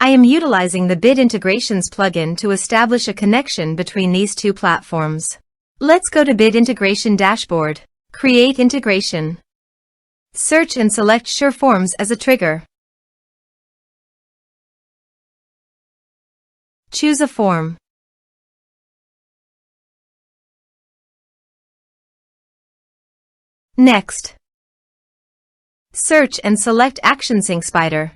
I am utilizing the Bid Integrations plugin to establish a connection between these two platforms. Let's go to Bid Integration Dashboard. Create integration. Search and select SureForms as a trigger. Choose a form. Next, search and select ActionSync Spider.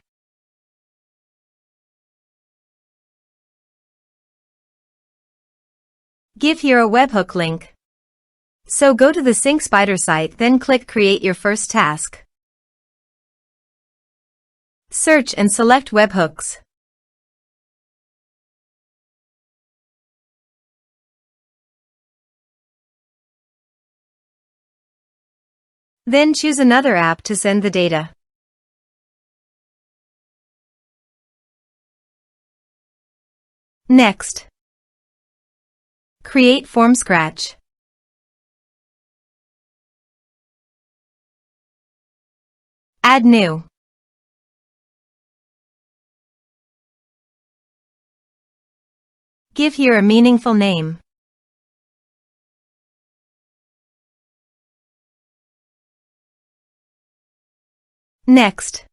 Give here a webhook link. So go to the Sync Spider site, then click Create your first task. Search and select webhooks. Then choose another app to send the data. Next, create form scratch. Add new. Give here a meaningful name. Next,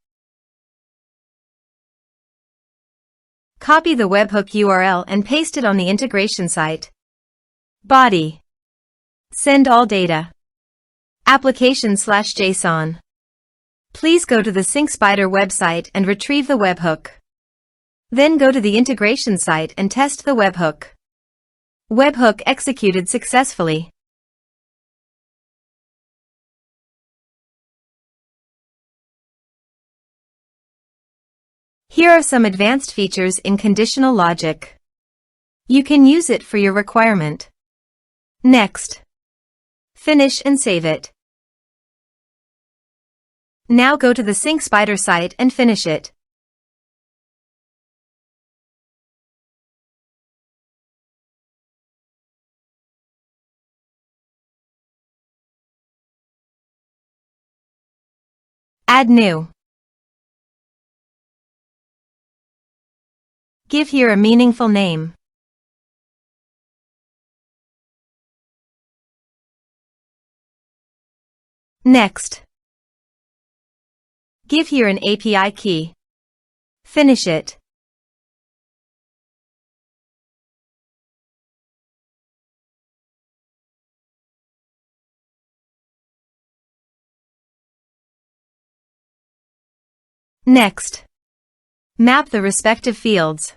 copy the webhook URL and paste it on the integration site. Body. Send all data. Application/JSON. Please go to the Sync Spider website and retrieve the webhook. Then go to the integration site and test the webhook. Webhook executed successfully. Here are some advanced features in conditional logic. You can use it for your requirement. Next, finish and save it. Now go to the Sync Spider site and finish it. Add new. Give here a meaningful name. Next, give here an API key. Finish it. Next, map the respective fields.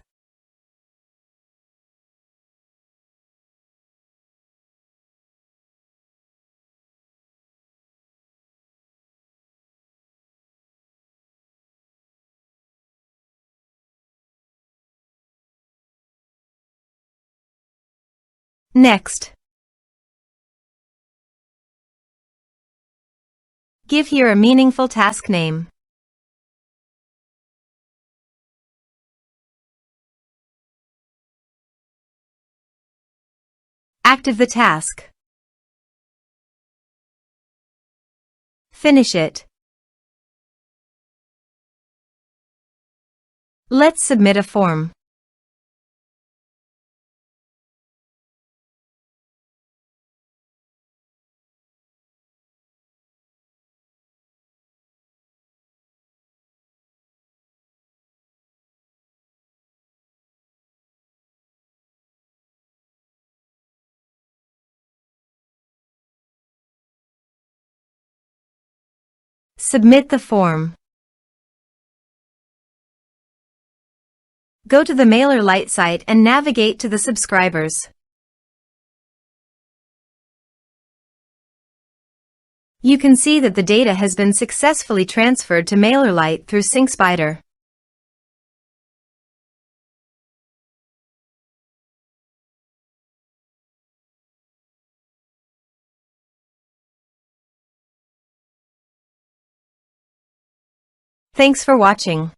Next, give here a meaningful task name. Active the task. Finish it. Let's submit a form. Submit the form. Go to the MailerLite site and navigate to the subscribers. You can see that the data has been successfully transferred to MailerLite through Sync Spider. Thanks for watching.